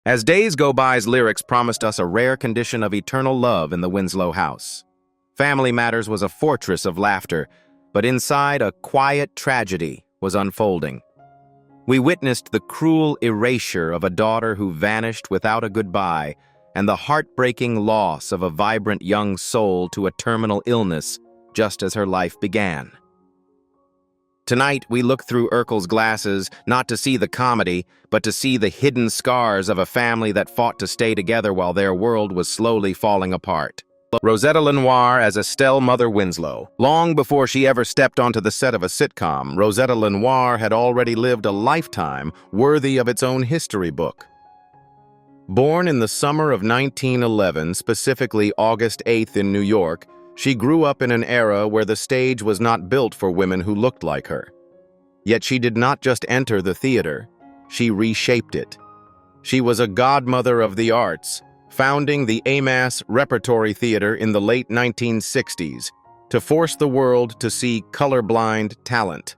As days go by's lyrics promised us a rare condition of eternal love in the Winslow house. Family Matters was a fortress of laughter, but inside a quiet tragedy was unfolding. We witnessed the cruel erasure of a daughter who vanished without a goodbye, and the heartbreaking loss of a vibrant young soul to a terminal illness just as her life began. Tonight, we look through Urkel's glasses, not to see the comedy, but to see the hidden scars of a family that fought to stay together while their world was slowly falling apart. Rosetta LeNoire as Estelle Mother Winslow. Long before she ever stepped onto the set of a sitcom, Rosetta LeNoire had already lived a lifetime worthy of its own history book. Born in the summer of 1911, specifically August 8th in New York, she grew up in an era where the stage was not built for women who looked like her. Yet she did not just enter the theater, she reshaped it. She was a godmother of the arts, founding the AMAS Repertory Theater in the late 1960s to force the world to see colorblind talent.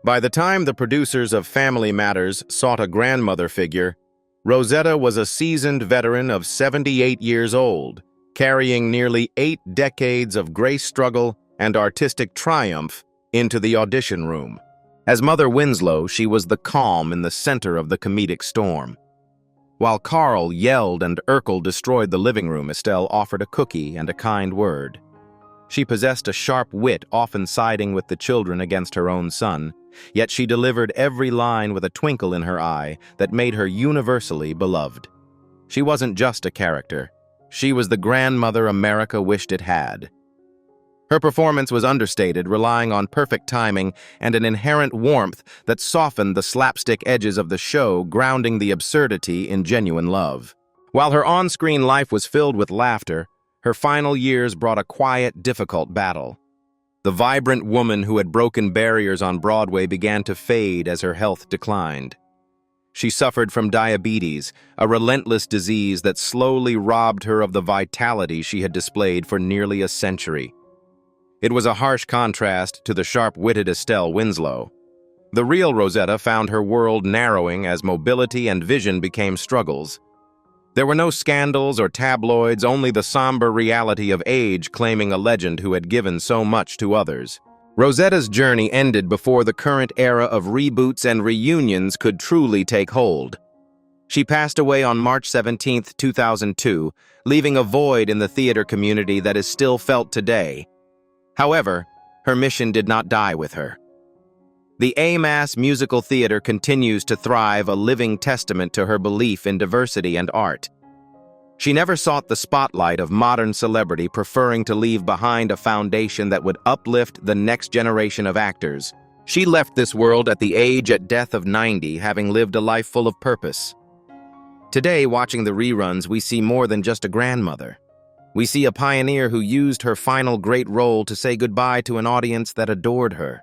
By the time the producers of Family Matters sought a grandmother figure, Rosetta was a seasoned veteran of 78 years old, carrying nearly 8 decades of grace struggle and artistic triumph into the audition room. As Mother Winslow, she was the calm in the center of the comedic storm. While Carl yelled and Urkel destroyed the living room, Estelle offered a cookie and a kind word. She possessed a sharp wit, often siding with the children against her own son, yet she delivered every line with a twinkle in her eye that made her universally beloved. She wasn't just a character. She was the grandmother America wished it had. Her performance was understated, relying on perfect timing and an inherent warmth that softened the slapstick edges of the show, grounding the absurdity in genuine love. While her on-screen life was filled with laughter, her final years brought a quiet, difficult battle. The vibrant woman who had broken barriers on Broadway began to fade as her health declined. She suffered from diabetes, a relentless disease that slowly robbed her of the vitality she had displayed for nearly a century. It was a harsh contrast to the sharp-witted Estelle Winslow. The real Rosetta found her world narrowing as mobility and vision became struggles. There were no scandals or tabloids, only the somber reality of age claiming a legend who had given so much to others. Rosetta's journey ended before the current era of reboots and reunions could truly take hold. She passed away on March 17, 2002, leaving a void in the theater community that is still felt today. However, her mission did not die with her. The AMAS Musical Theater continues to thrive, a living testament to her belief in diversity and art. She never sought the spotlight of modern celebrity, preferring to leave behind a foundation that would uplift the next generation of actors. She left this world at the age at death of 90, having lived a life full of purpose. Today, watching the reruns, we see more than just a grandmother. We see a pioneer who used her final great role to say goodbye to an audience that adored her.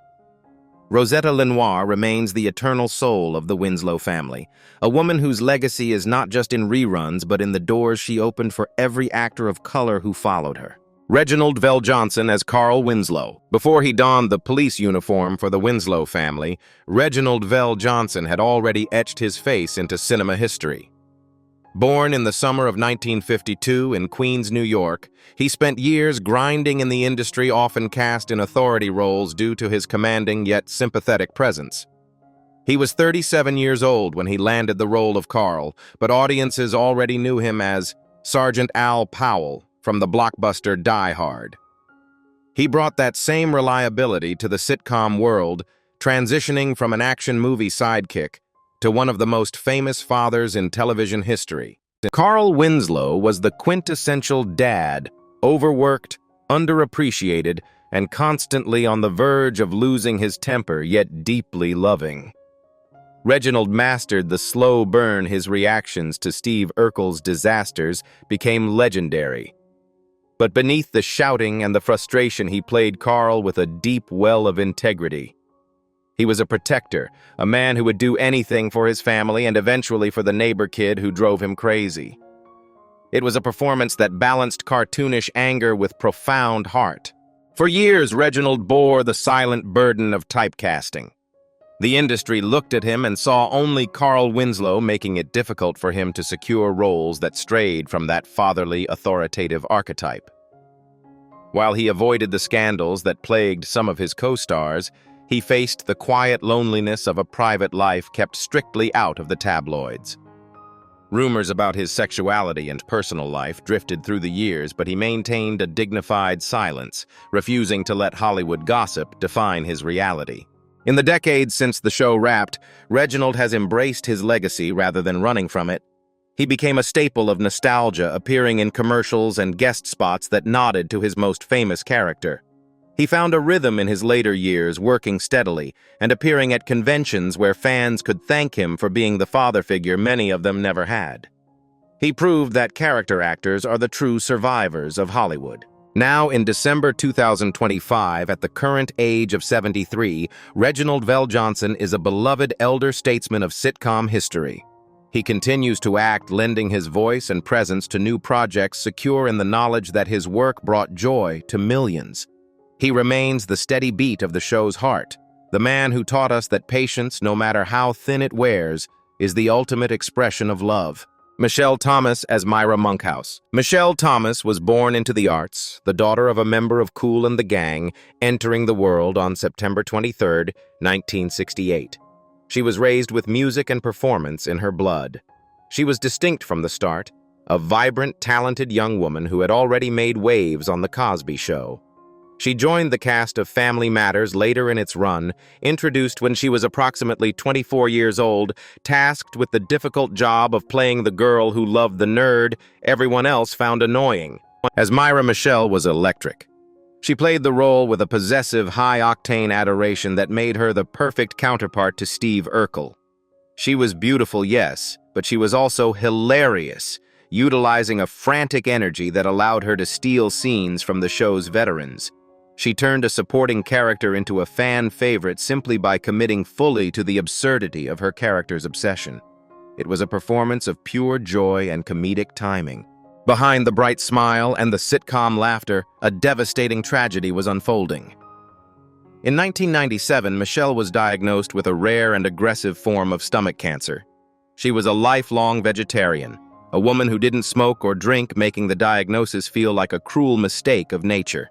Rosetta LeNoire remains the eternal soul of the Winslow family, a woman whose legacy is not just in reruns but in the doors she opened for every actor of color who followed her. Reginald VelJohnson as Carl Winslow. Before he donned the police uniform for the Winslow family, Reginald VelJohnson had already etched his face into cinema history. Born in the summer of 1952 in Queens, New York, he spent years grinding in the industry, often cast in authority roles due to his commanding yet sympathetic presence. He was 37 years old when he landed the role of Carl, but audiences already knew him as Sergeant Al Powell from the blockbuster Die Hard. He brought that same reliability to the sitcom world, transitioning from an action movie sidekick to one of the most famous fathers in television history. Carl Winslow was the quintessential dad, overworked, underappreciated, and constantly on the verge of losing his temper, yet deeply loving. Reginald mastered the slow burn. His reactions to Steve Urkel's disasters became legendary. But beneath the shouting and the frustration, he played Carl with a deep well of integrity. He was a protector, a man who would do anything for his family and eventually for the neighbor kid who drove him crazy. It was a performance that balanced cartoonish anger with profound heart. For years, Reginald bore the silent burden of typecasting. The industry looked at him and saw only Carl Winslow, making it difficult for him to secure roles that strayed from that fatherly, authoritative archetype. While he avoided the scandals that plagued some of his co-stars, he faced the quiet loneliness of a private life kept strictly out of the tabloids. Rumors about his sexuality and personal life drifted through the years, but he maintained a dignified silence, refusing to let Hollywood gossip define his reality. In the decades since the show wrapped, Reginald has embraced his legacy rather than running from it. He became a staple of nostalgia, appearing in commercials and guest spots that nodded to his most famous character. He found a rhythm in his later years, working steadily and appearing at conventions where fans could thank him for being the father figure many of them never had. He proved that character actors are the true survivors of Hollywood. Now, in December 2025, at the current age of 73, Reginald VelJohnson is a beloved elder statesman of sitcom history. He continues to act, lending his voice and presence to new projects, secure in the knowledge that his work brought joy to millions. He remains the steady beat of the show's heart, the man who taught us that patience, no matter how thin it wears, is the ultimate expression of love. Michelle Thomas as Myra Monkhouse. Michelle Thomas was born into the arts, the daughter of a member of Kool and the Gang, entering the world on September 23, 1968. She was raised with music and performance in her blood. She was distinct from the start, a vibrant, talented young woman who had already made waves on The Cosby Show. She joined the cast of Family Matters later in its run, introduced when she was approximately 24 years old, tasked with the difficult job of playing the girl who loved the nerd everyone else found annoying. As Myra, Michelle was electric. She played the role with a possessive, high-octane adoration that made her the perfect counterpart to Steve Urkel. She was beautiful, yes, but she was also hilarious, utilizing a frantic energy that allowed her to steal scenes from the show's veterans. She turned a supporting character into a fan favorite simply by committing fully to the absurdity of her character's obsession. It was a performance of pure joy and comedic timing. Behind the bright smile and the sitcom laughter, a devastating tragedy was unfolding. In 1997, Michelle was diagnosed with a rare and aggressive form of stomach cancer. She was a lifelong vegetarian, a woman who didn't smoke or drink, making the diagnosis feel like a cruel mistake of nature.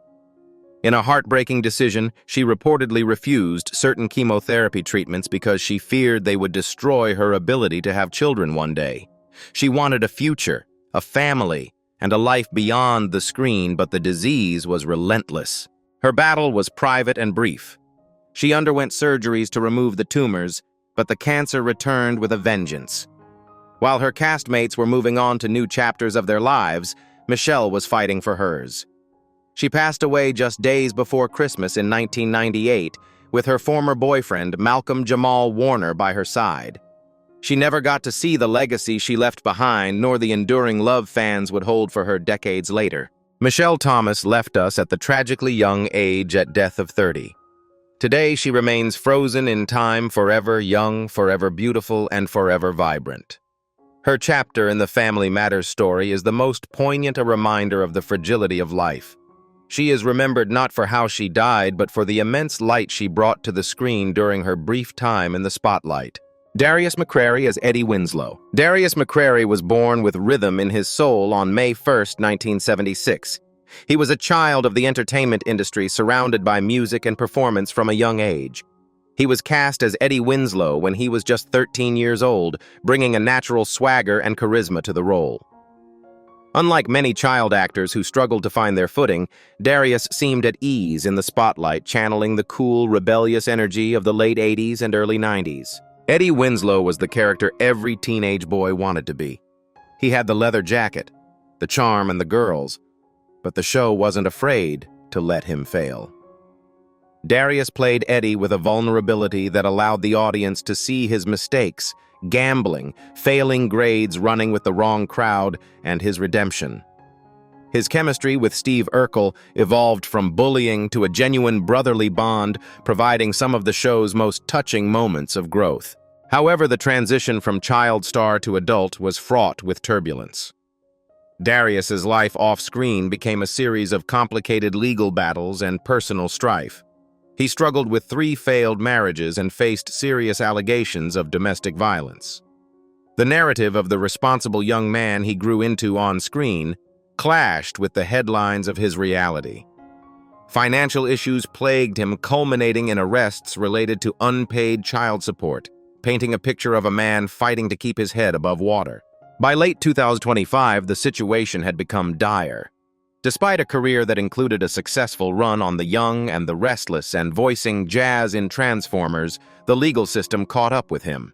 In a heartbreaking decision, she reportedly refused certain chemotherapy treatments because she feared they would destroy her ability to have children one day. She wanted a future, a family, and a life beyond the screen, but the disease was relentless. Her battle was private and brief. She underwent surgeries to remove the tumors, but the cancer returned with a vengeance. While her castmates were moving on to new chapters of their lives, Michelle was fighting for hers. She passed away just days before Christmas in 1998, with her former boyfriend, Malcolm Jamal Warner, by her side. She never got to see the legacy she left behind, nor the enduring love fans would hold for her decades later. Michelle Thomas left us at the tragically young age at death of 30. Today, she remains frozen in time, forever young, forever beautiful, and forever vibrant. Her chapter in the Family Matters story is the most poignant a reminder of the fragility of life. She is remembered not for how she died, but for the immense light she brought to the screen during her brief time in the spotlight. Darius McCrary as Eddie Winslow. Darius McCrary was born with rhythm in his soul on May 1, 1976. He was a child of the entertainment industry, surrounded by music and performance from a young age. He was cast as Eddie Winslow when he was just 13 years old, bringing a natural swagger and charisma to the role. Unlike many child actors who struggled to find their footing, Darius seemed at ease in the spotlight, channeling the cool, rebellious energy of the late 80s and early 90s. Eddie Winslow was the character every teenage boy wanted to be. He had the leather jacket, the charm, and the girls, but the show wasn't afraid to let him fail. Darius played Eddie with a vulnerability that allowed the audience to see his mistakes, gambling, failing grades, running with the wrong crowd, and his redemption. His chemistry with Steve Urkel evolved from bullying to a genuine brotherly bond, providing some of the show's most touching moments of growth. However, the transition from child star to adult was fraught with turbulence. Darius's life off-screen became a series of complicated legal battles and personal strife. He struggled with 3 failed marriages and faced serious allegations of domestic violence. The narrative of the responsible young man he grew into on screen clashed with the headlines of his reality. Financial issues plagued him, culminating in arrests related to unpaid child support, painting a picture of a man fighting to keep his head above water. By late 2025, the situation had become dire. Despite a career that included a successful run on The Young and the Restless and voicing Jazz in Transformers, the legal system caught up with him.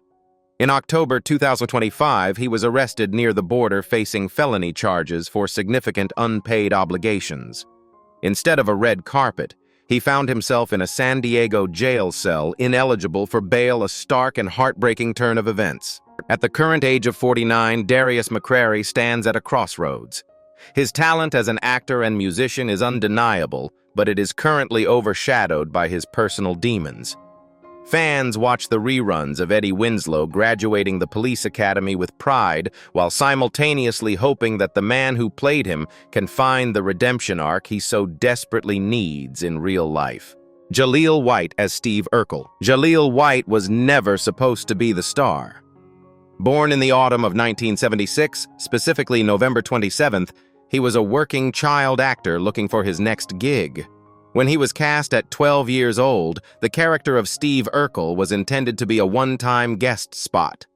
In October 2025, he was arrested near the border facing felony charges for significant unpaid obligations. Instead of a red carpet, he found himself in a San Diego jail cell, ineligible for bail, a stark and heartbreaking turn of events. At the current age of 49, Darius McCrary stands at a crossroads. His talent as an actor and musician is undeniable, but it is currently overshadowed by his personal demons. Fans watch the reruns of Eddie Winslow graduating the police academy with pride, while simultaneously hoping that the man who played him can find the redemption arc he so desperately needs in real life. Jaleel White as Steve Urkel. Jaleel White was never supposed to be the star. Born in the autumn of 1976, specifically November 27th, he was a working child actor looking for his next gig. When he was cast at 12 years old, the character of Steve Urkel was intended to be a one-time guest spot.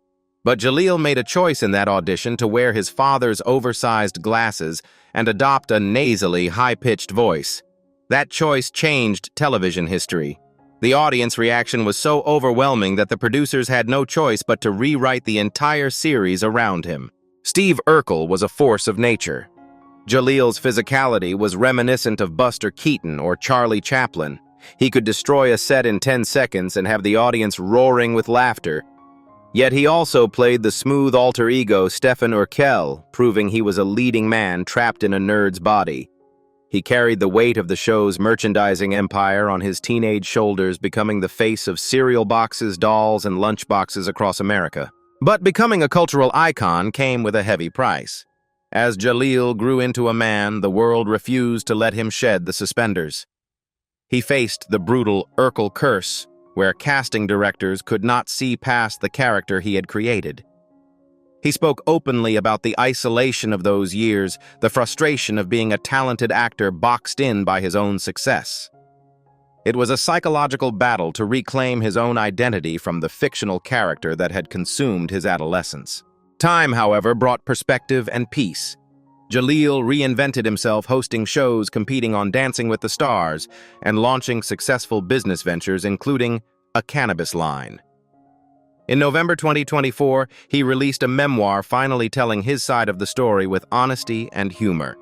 But Jaleel made a choice in that audition to wear his father's oversized glasses and adopt a nasally, high-pitched voice. That choice changed television history. The audience reaction was so overwhelming that the producers had no choice but to rewrite the entire series around him. Steve Urkel was a force of nature. Jaleel's physicality was reminiscent of Buster Keaton or Charlie Chaplin. He could destroy a set in 10 seconds and have the audience roaring with laughter. Yet he also played the smooth alter ego Stefan Urkel, proving he was a leading man trapped in a nerd's body. He carried the weight of the show's merchandising empire on his teenage shoulders, becoming the face of cereal boxes, dolls, and lunchboxes across America. But becoming a cultural icon came with a heavy price. As Jaleel grew into a man, the world refused to let him shed the suspenders. He faced the brutal Urkel curse, where casting directors could not see past the character he had created. He spoke openly about the isolation of those years, the frustration of being a talented actor boxed in by his own success. It was a psychological battle to reclaim his own identity from the fictional character that had consumed his adolescence. Time, however, brought perspective and peace. Jaleel reinvented himself, hosting shows, competing on Dancing with the Stars, and launching successful business ventures, including a cannabis line. In November 2024, he released a memoir finally telling his side of the story with honesty and humor.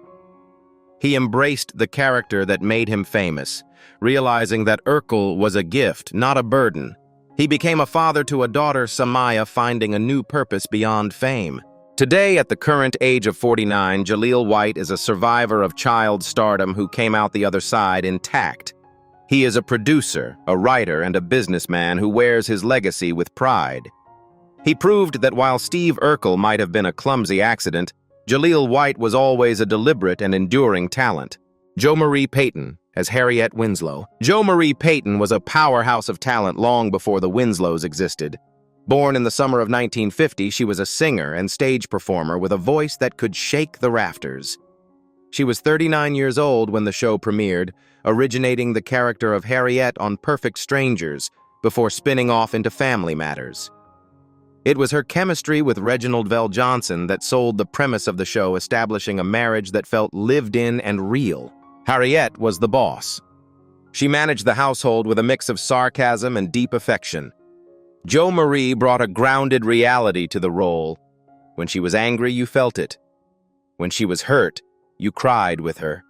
He embraced the character that made him famous, realizing that Urkel was a gift, not a burden. He became a father to a daughter, Samaya, finding a new purpose beyond fame. Today, at the current age of 49, Jaleel White is a survivor of child stardom who came out the other side intact. He is a producer, a writer, and a businessman who wears his legacy with pride. He proved that while Steve Urkel might have been a clumsy accident, Jaleel White was always a deliberate and enduring talent. Jo Marie Payton as Harriette Winslow. Jo Marie Payton was a powerhouse of talent long before the Winslows existed. Born in the summer of 1950, she was a singer and stage performer with a voice that could shake the rafters. She was 39 years old when the show premiered, originating the character of Harriette on Perfect Strangers before spinning off into Family Matters. It was her chemistry with Reginald VelJohnson that sold the premise of the show, establishing a marriage that felt lived in and real. Harriette was the boss. She managed the household with a mix of sarcasm and deep affection. Jo Marie brought a grounded reality to the role. When she was angry, you felt it. When she was hurt, you cried with her.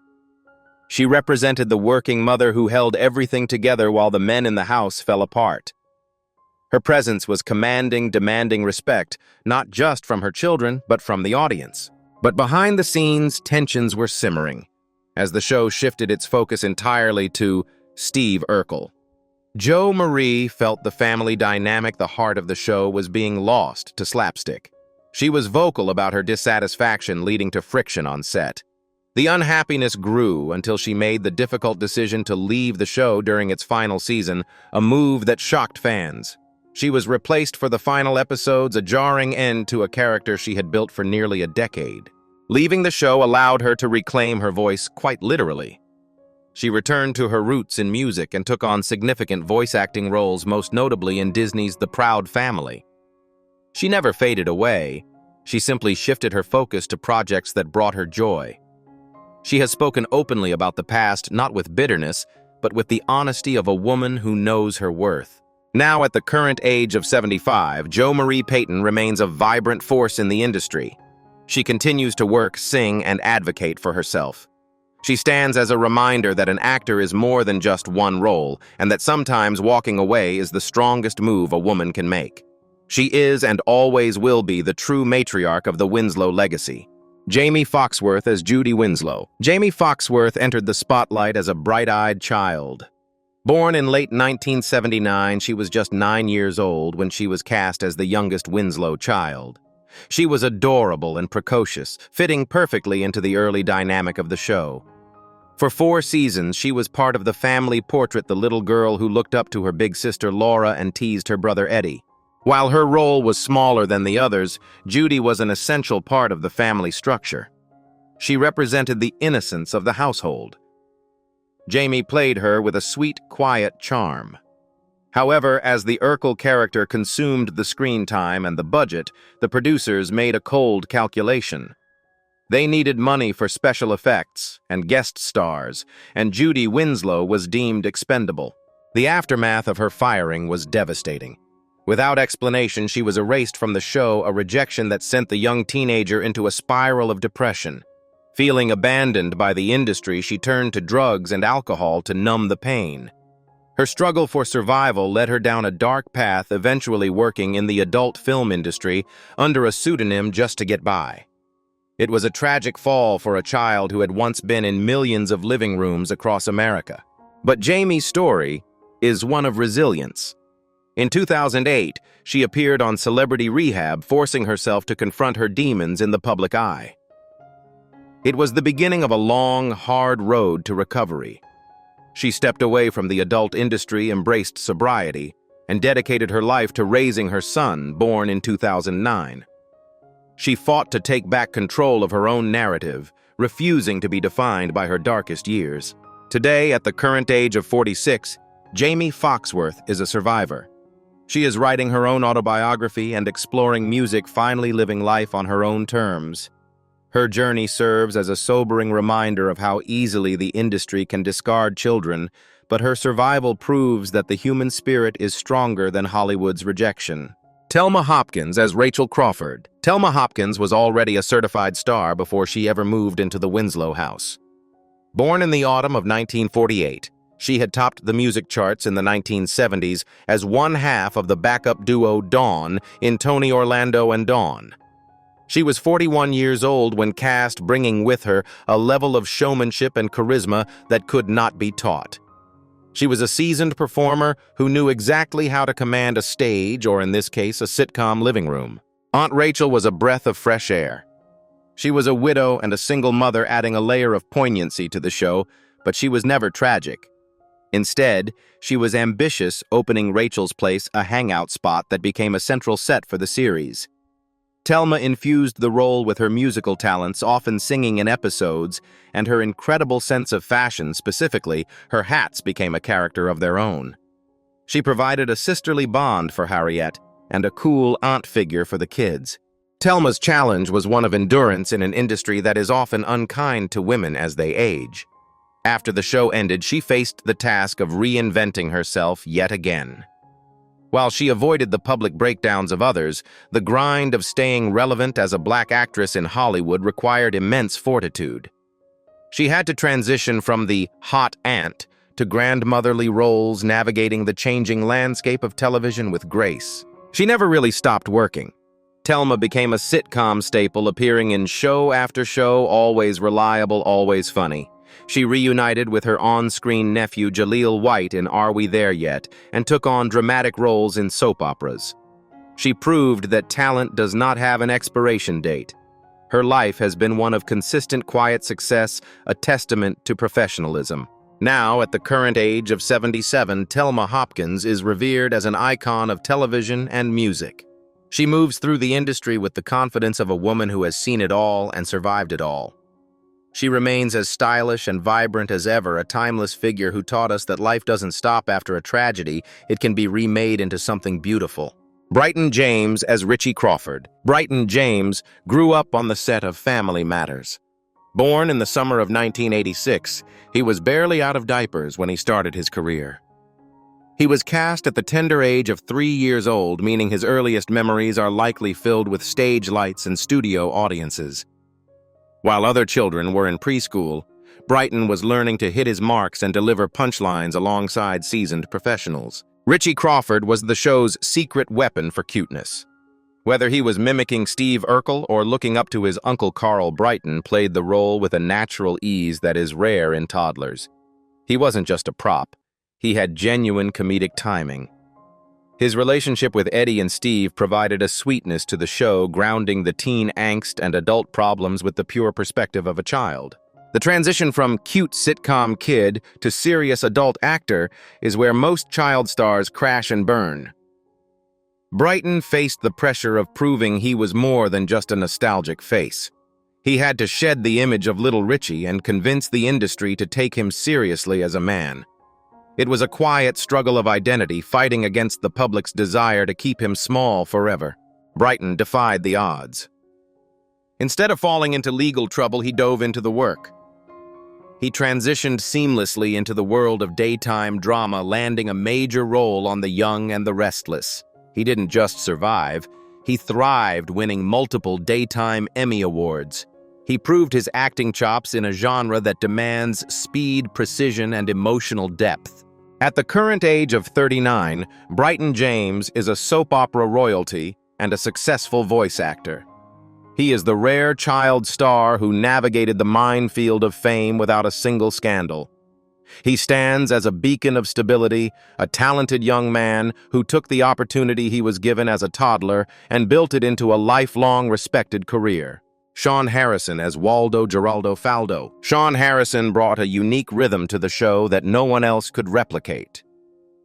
She represented the working mother who held everything together while the men in the house fell apart. Her presence was commanding, demanding respect, not just from her children, but from the audience. But behind the scenes, tensions were simmering, as the show shifted its focus entirely to Steve Urkel. Jo Marie felt the family dynamic, the heart of the show, was being lost to slapstick. She was vocal about her dissatisfaction, leading to friction on set. The unhappiness grew until she made the difficult decision to leave the show during its final season, a move that shocked fans. She was replaced for the final episodes, a jarring end to a character she had built for nearly a decade. Leaving the show allowed her to reclaim her voice quite literally. She returned to her roots in music and took on significant voice acting roles, most notably in Disney's The Proud Family. She never faded away. She simply shifted her focus to projects that brought her joy. She has spoken openly about the past, not with bitterness, but with the honesty of a woman who knows her worth. Now, at the current age of 75, Jo Marie Payton remains a vibrant force in the industry. She continues to work, sing, and advocate for herself. She stands as a reminder that an actor is more than just one role, and that sometimes walking away is the strongest move a woman can make. She is and always will be the true matriarch of the Winslow legacy. Jaimee Foxworth as Judy Winslow. Jaimee Foxworth entered the spotlight as a bright-eyed child. Born in late 1979, she was just 9 years old when she was cast as the youngest Winslow child. She was adorable and precocious, fitting perfectly into the early dynamic of the show. For 4 seasons, she was part of the family portrait, the little girl who looked up to her big sister Laura and teased her brother Eddie. While her role was smaller than the others, Judy was an essential part of the family structure. She represented the innocence of the household. Jaimee played her with a sweet, quiet charm. However, as the Urkel character consumed the screen time and the budget, the producers made a cold calculation. They needed money for special effects and guest stars, and Judy Winslow was deemed expendable. The aftermath of her firing was devastating. Without explanation, she was erased from the show, a rejection that sent the young teenager into a spiral of depression. Feeling abandoned by the industry, she turned to drugs and alcohol to numb the pain. Her struggle for survival led her down a dark path, eventually working in the adult film industry under a pseudonym just to get by. It was a tragic fall for a child who had once been in millions of living rooms across America. But Jaimee's story is one of resilience. In 2008, she appeared on Celebrity Rehab, forcing herself to confront her demons in the public eye. It was the beginning of a long, hard road to recovery. She stepped away from the adult industry, embraced sobriety, and dedicated her life to raising her son, born in 2009. She fought to take back control of her own narrative, refusing to be defined by her darkest years. Today, at the current age of 46, Jaimee Foxworth is a survivor. She is writing her own autobiography and exploring music, finally living life on her own terms. Her journey serves as a sobering reminder of how easily the industry can discard children, but her survival proves that the human spirit is stronger than Hollywood's rejection. Telma Hopkins as Rachel Crawford. Telma Hopkins was already a certified star before she ever moved into the Winslow house. Born in the autumn of 1948, she had topped the music charts in the 1970s as one half of the backup duo Dawn in Tony Orlando and Dawn. She was 41 years old when cast, bringing with her a level of showmanship and charisma that could not be taught. She was a seasoned performer who knew exactly how to command a stage, or in this case, a sitcom living room. Aunt Rachel was a breath of fresh air. She was a widow and a single mother, adding a layer of poignancy to the show, but she was never tragic. Instead, she was ambitious, opening Rachel's Place, a hangout spot that became a central set for the series. Telma infused the role with her musical talents, often singing in episodes, and her incredible sense of fashion. Specifically, her hats became a character of their own. She provided a sisterly bond for Harriette and a cool aunt figure for the kids. Telma's challenge was one of endurance in an industry that is often unkind to women as they age. After the show ended, she faced the task of reinventing herself yet again. While she avoided the public breakdowns of others, the grind of staying relevant as a black actress in Hollywood required immense fortitude. She had to transition from the hot aunt to grandmotherly roles, navigating the changing landscape of television with grace. She never really stopped working. Telma became a sitcom staple, appearing in show after show, always reliable, always funny. She reunited with her on-screen nephew Jaleel White in Are We There Yet, and took on dramatic roles in soap operas. She proved that talent does not have an expiration date. Her life has been one of consistent quiet success, a testament to professionalism. Now, at the current age of 77, Telma Hopkins is revered as an icon of television and music. She moves through the industry with the confidence of a woman who has seen it all and survived it all. She remains as stylish and vibrant as ever, a timeless figure who taught us that life doesn't stop after a tragedy, it can be remade into something beautiful. Bryton James as Richie Crawford. Bryton James grew up on the set of Family Matters. Born in the summer of 1986, he was barely out of diapers when he started his career. He was cast at the tender age of 3 years old, meaning his earliest memories are likely filled with stage lights and studio audiences. While other children were in preschool, Bryton was learning to hit his marks and deliver punchlines alongside seasoned professionals. Richie Crawford was the show's secret weapon for cuteness. Whether he was mimicking Steve Urkel or looking up to his Uncle Carl, Bryton played the role with a natural ease that is rare in toddlers. He wasn't just a prop. He had genuine comedic timing. His relationship with Eddie and Steve provided a sweetness to the show, grounding the teen angst and adult problems with the pure perspective of a child. The transition from cute sitcom kid to serious adult actor is where most child stars crash and burn. Bryton faced the pressure of proving he was more than just a nostalgic face. He had to shed the image of little Richie and convince the industry to take him seriously as a man. It was a quiet struggle of identity, fighting against the public's desire to keep him small forever. Bryton defied the odds. Instead of falling into legal trouble, he dove into the work. He transitioned seamlessly into the world of daytime drama, landing a major role on The Young and the Restless. He didn't just survive, he thrived, winning multiple daytime Emmy Awards. He proved his acting chops in a genre that demands speed, precision, and emotional depth. At the current age of 39, Bryton James is a soap opera royalty and a successful voice actor. He is the rare child star who navigated the minefield of fame without a single scandal. He stands as a beacon of stability, a talented young man who took the opportunity he was given as a toddler and built it into a lifelong respected career. Shawn Harrison as Waldo Geraldo Faldo. Shawn Harrison brought a unique rhythm to the show that no one else could replicate.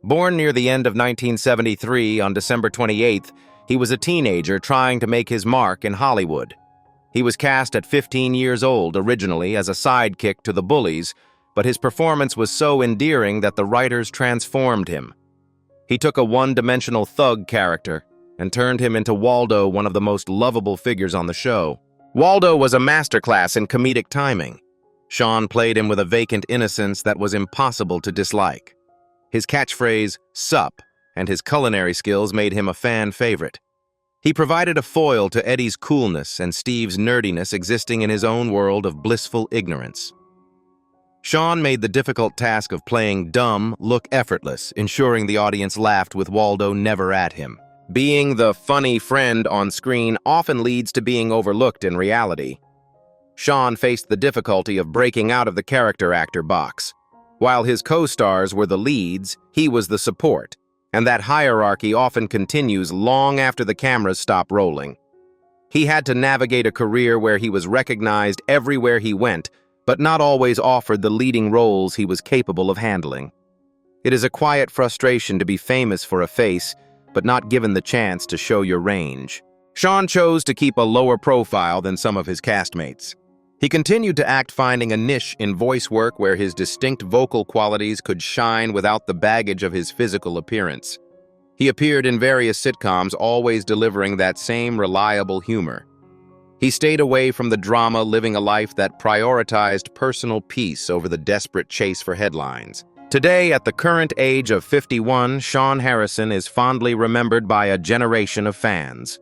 Born near the end of 1973 on December 28th, he was a teenager trying to make his mark in Hollywood. He was cast at 15 years old originally as a sidekick to the bullies, but his performance was so endearing that the writers transformed him. He took a one-dimensional thug character and turned him into Waldo, one of the most lovable figures on the show. Waldo was a masterclass in comedic timing. Shawn played him with a vacant innocence that was impossible to dislike. His catchphrase, "Sup," and his culinary skills made him a fan favorite. He provided a foil to Eddie's coolness and Steve's nerdiness, existing in his own world of blissful ignorance. Shawn made the difficult task of playing dumb look effortless, ensuring the audience laughed with Waldo never at him. Being the funny friend on screen often leads to being overlooked in reality. Shawn faced the difficulty of breaking out of the character actor box. While his co-stars were the leads, he was the support, and that hierarchy often continues long after the cameras stop rolling. He had to navigate a career where he was recognized everywhere he went, but not always offered the leading roles he was capable of handling. It is a quiet frustration to be famous for a face, but not given the chance to show your range. Shawn chose to keep a lower profile than some of his castmates. He continued to act, finding a niche in voice work where his distinct vocal qualities could shine without the baggage of his physical appearance. He appeared in various sitcoms, always delivering that same reliable humor. He stayed away from the drama, living a life that prioritized personal peace over the desperate chase for headlines. Today, at the current age of 51, Shawn Harrison is fondly remembered by a generation of fans.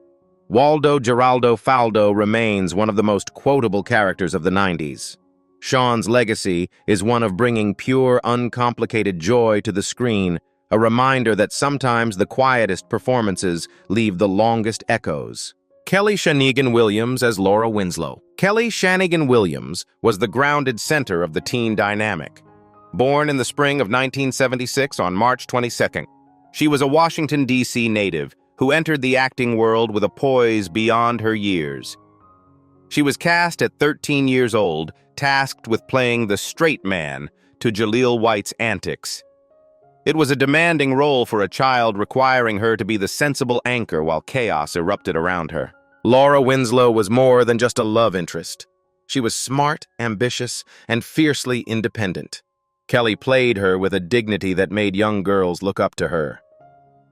Waldo Geraldo Faldo remains one of the most quotable characters of the 90s. Shawn's legacy is one of bringing pure, uncomplicated joy to the screen, a reminder that sometimes the quietest performances leave the longest echoes. Kellie Shanygne Williams as Laura Winslow. Kellie Shanygne Williams was the grounded center of the teen dynamic. Born in the spring of 1976 on March 22nd, she was a Washington, D.C. native who entered the acting world with a poise beyond her years. She was cast at 13 years old, tasked with playing the straight man to Jaleel White's antics. It was a demanding role for a child, requiring her to be the sensible anchor while chaos erupted around her. Laura Winslow was more than just a love interest. She was smart, ambitious, and fiercely independent. Kellie played her with a dignity that made young girls look up to her.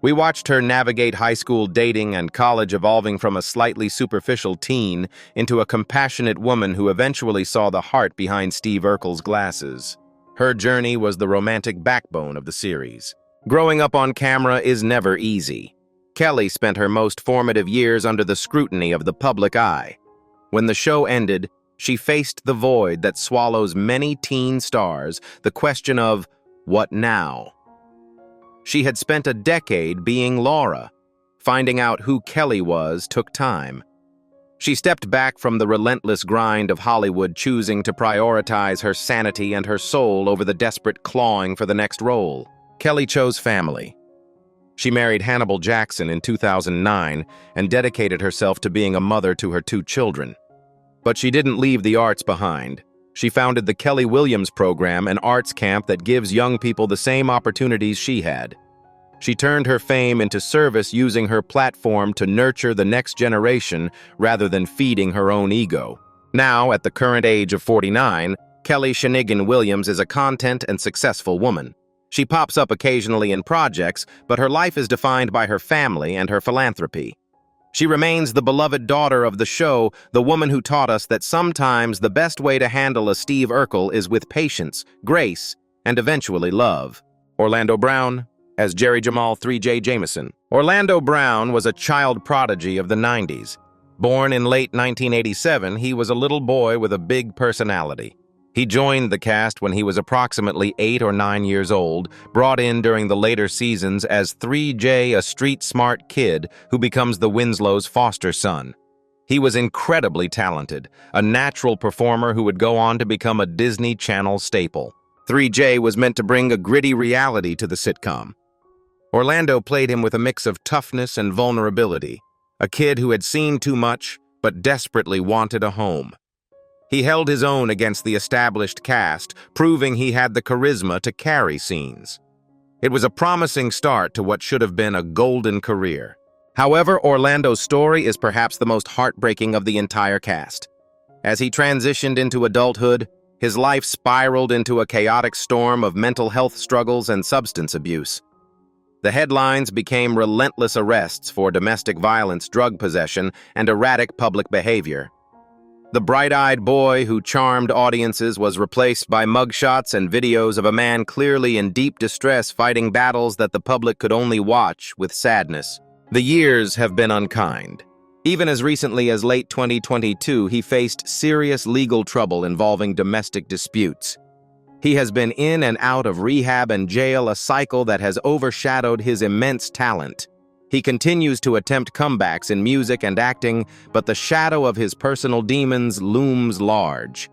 We watched her navigate high school dating and college, evolving from a slightly superficial teen into a compassionate woman who eventually saw the heart behind Steve Urkel's glasses. Her journey was the romantic backbone of the series. Growing up on camera is never easy. Kellie spent her most formative years under the scrutiny of the public eye. When the show ended, she faced the void that swallows many teen stars, the question of, what now? She had spent a decade being Laura. Finding out who Kellie was took time. She stepped back from the relentless grind of Hollywood, choosing to prioritize her sanity and her soul over the desperate clawing for the next role. Kellie chose family. She married Hannibal Jackson in 2009 and dedicated herself to being a mother to her 2 children. But she didn't leave the arts behind. She founded the Kellie Williams program, an arts camp that gives young people the same opportunities she had. She turned her fame into service, using her platform to nurture the next generation rather than feeding her own ego. Now, at the current age of 49, Kellie Shanygne Williams is a content and successful woman. She pops up occasionally in projects, but her life is defined by her family and her philanthropy. She remains the beloved daughter of the show, the woman who taught us that sometimes the best way to handle a Steve Urkel is with patience, grace, and eventually love. Orlando Brown as Jerry Jamal 3J Jameson. Orlando Brown was a child prodigy of the 90s. Born in late 1987, he was a little boy with a big personality. He joined the cast when he was approximately 8 or 9 years old, brought in during the later seasons as 3J, a street-smart kid who becomes the Winslows' foster son. He was incredibly talented, a natural performer who would go on to become a Disney Channel staple. 3J was meant to bring a gritty reality to the sitcom. Orlando played him with a mix of toughness and vulnerability, a kid who had seen too much but desperately wanted a home. He held his own against the established cast, proving he had the charisma to carry scenes. It was a promising start to what should have been a golden career. However, Orlando's story is perhaps the most heartbreaking of the entire cast. As he transitioned into adulthood, his life spiraled into a chaotic storm of mental health struggles and substance abuse. The headlines became relentless arrests for domestic violence, drug possession, and erratic public behavior. The bright-eyed boy who charmed audiences was replaced by mugshots and videos of a man clearly in deep distress fighting battles that the public could only watch with sadness. The years have been unkind. Even as recently as late 2022, he faced serious legal trouble involving domestic disputes. He has been in and out of rehab and jail, a cycle that has overshadowed his immense talent. He continues to attempt comebacks in music and acting, but the shadow of his personal demons looms large.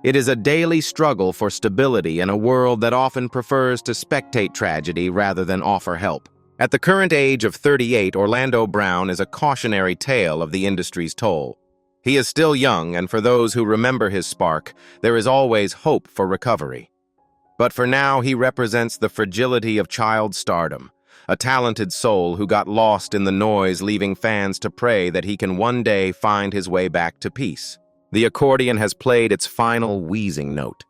It is a daily struggle for stability in a world that often prefers to spectate tragedy rather than offer help. At the current age of 38, Orlando Brown is a cautionary tale of the industry's toll. He is still young, and for those who remember his spark, there is always hope for recovery. But for now, he represents the fragility of child stardom. A talented soul who got lost in the noise, leaving fans to pray that he can one day find his way back to peace. The accordion has played its final wheezing note.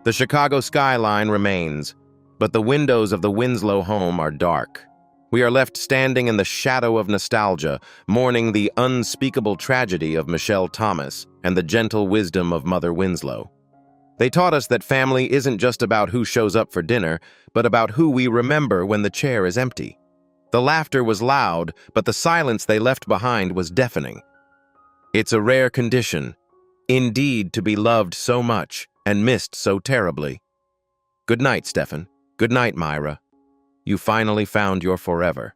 The Chicago skyline remains, but the windows of the Winslow home are dark. We are left standing in the shadow of nostalgia, mourning the unspeakable tragedy of Michelle Thomas and the gentle wisdom of Mother Winslow. They taught us that family isn't just about who shows up for dinner, but about who we remember when the chair is empty. The laughter was loud, but the silence they left behind was deafening. It's a rare condition, indeed, to be loved so much and missed so terribly. Good night, Stefan. Good night, Myra. You finally found your forever.